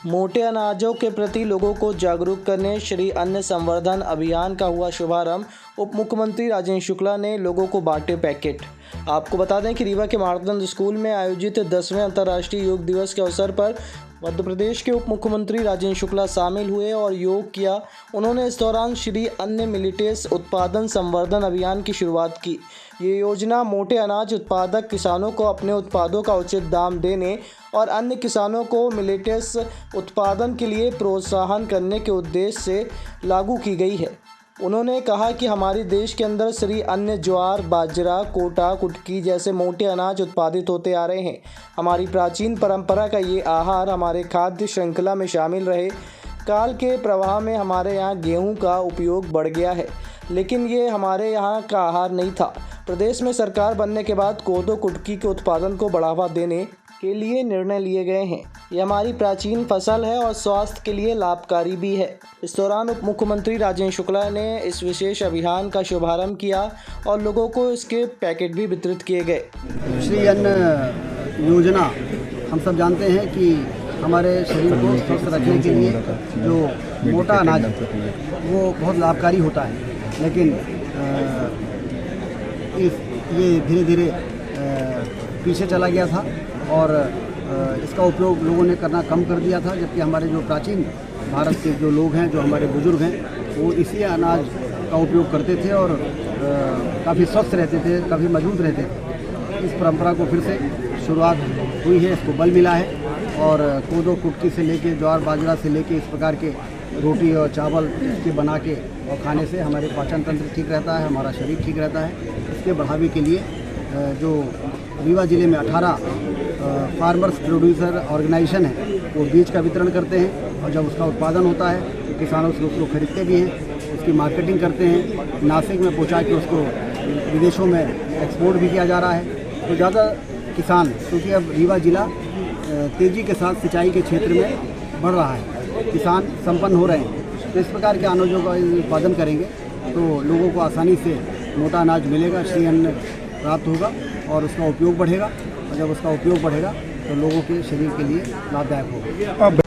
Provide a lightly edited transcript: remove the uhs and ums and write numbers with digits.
मोटे अनाजों के प्रति लोगों को जागरूक करने श्री अन्न संवर्धन अभियान का हुआ शुभारंभ। उप मुख्यमंत्री राजेंद्र शुक्ला ने लोगों को बांटे पैकेट। आपको बता दें कि रीवा के मार्तंड स्कूल में आयोजित 10वें अंतर्राष्ट्रीय योग दिवस के अवसर पर मध्य प्रदेश के उप मुख्यमंत्री राजेंद्र शुक्ला शामिल हुए और योग किया। उन्होंने इस दौरान श्री अन्न मिलेट्स उत्पादन संवर्धन अभियान की शुरुआत की। ये योजना मोटे अनाज उत्पादक किसानों को अपने उत्पादों का उचित दाम देने और अन्य किसानों को मिलेट्स उत्पादन के लिए प्रोत्साहन करने के उद्देश्य से लागू की गई है। उन्होंने कहा कि हमारे देश के अंदर श्री अन्न ज्वार, बाजरा, कोटा, कुटकी जैसे मोटे अनाज उत्पादित होते आ रहे हैं। हमारी प्राचीन परंपरा का ये आहार हमारे खाद्य श्रृंखला में शामिल रहे। काल के प्रवाह में हमारे यहाँ गेहूं का उपयोग बढ़ गया है, लेकिन ये हमारे यहाँ का आहार नहीं था। प्रदेश में सरकार बनने के बाद कोदो कुटकी के उत्पादन को बढ़ावा देने के लिए निर्णय लिए गए हैं। ये हमारी प्राचीन फसल है और स्वास्थ्य के लिए लाभकारी भी है। इस दौरान उप मुख्यमंत्री राजेंद्र शुक्ला ने इस विशेष अभियान का शुभारंभ किया और लोगों को इसके पैकेट भी वितरित किए गए। श्री अन्न योजना हम सब जानते हैं कि हमारे शरीर को स्वस्थ रखने के लिए जो मोटा अनाज वो बहुत लाभकारी होता है, लेकिन ये धीरे धीरे पीछे चला गया था और इसका उपयोग लोगों ने करना कम कर दिया था। जबकि हमारे जो प्राचीन भारत के जो लोग हैं, जो हमारे बुजुर्ग हैं, वो इसी अनाज का उपयोग करते थे और काफ़ी स्वस्थ रहते थे, काफ़ी मजबूत रहते थे। इस परंपरा को फिर से शुरुआत हुई है, इसको बल मिला है और कोदो कुटकी से लेके ज्वार बाजरा से लेके इस प्रकार के रोटी और चावल इसके बना के और खाने से हमारे पाचन तंत्र ठीक रहता है, हमारा शरीर ठीक रहता है। इसके बढ़ावे के लिए जो रीवा ज़िले में 18 फार्मर्स प्रोड्यूसर ऑर्गेनाइजेशन है, वो बीज का वितरण करते हैं और जब उसका उत्पादन होता है तो किसानों से उसको खरीदते भी हैं, उसकी मार्केटिंग करते हैं, नासिक में पहुंचा के उसको विदेशों में एक्सपोर्ट भी किया जा रहा है। तो ज़्यादा किसान, क्योंकि अब रीवा ज़िला तेज़ी के साथ सिंचाई के क्षेत्र में बढ़ रहा है, किसान संपन्न हो रहे हैं। तो इस प्रकार के अनाजों का उत्पादन करेंगे तो लोगों को आसानी से मोटा अनाज मिलेगा, श्री अन्न प्राप्त होगा और उसका उपयोग बढ़ेगा। और जब उसका उपयोग बढ़ेगा तो लोगों के शरीर के लिए लाभदायक होगा।